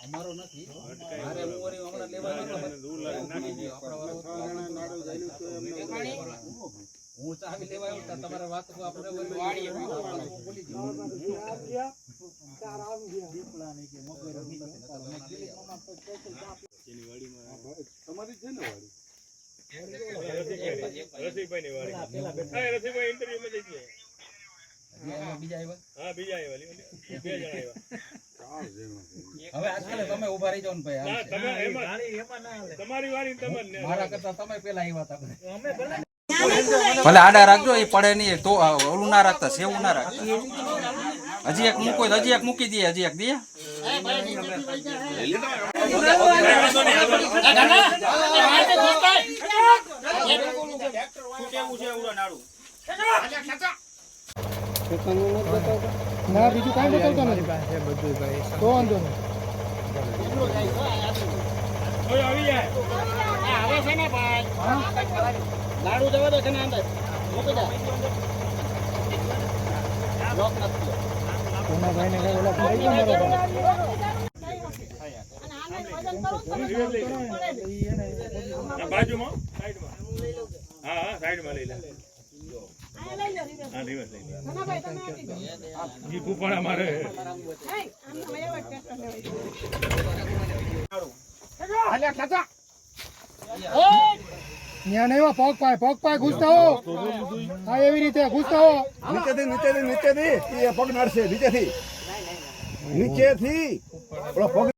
અમારો નથી મારે હું વળી હમણાં લેવા ગયો હું ચાવી લેવા આવ્યો તો તમારે વાત આપણે બોલી ગયો તમારી છે ને વાડી રસીભાઈ ની વાડી રસીભાઈ ઇન્ટરવ્યુ માં જઈ બીજા આવ્યા હા બીજા આવ્યા બે જણા આવ્યા હવે આજકાલ તમે ઉભા રહી જાવ ને ભાઈ તમે એમાં તમારી વાડી તમને મારા કરતા તમે પેલા આવ્યા હતા અમે ભલે આડા રાખજો એ પડે નહીં તો ઓલું ના રાખતા સેવું ના રાખતા હજી એક મૂકો હજી એક મૂકી દઈએ હજી એક દઈએ ના બીજું કાંઈ બતાવતા નથી બધું ભાઈ તો વાંધો નહીં આવી જાય આવે છે ને ભાઈ લાડુ જવા દો છે ને અંદર મૂકી દે લોક નથી કોના ભાઈને કઈ ઓલા પડી ગયો મારો બાજુમાં સાઈડમાં હા સાઈડમાં લઈ લે હા રિવર્સ લઈ લે જી કુપણા મારે અલ્યા ખાતા ન્યા નહીં પગ પાય ઘૂસતા હો હા એવી રીતે ઘૂસતા હો નીચેથી પગ નાડશે નીચેથી ઓલો પગ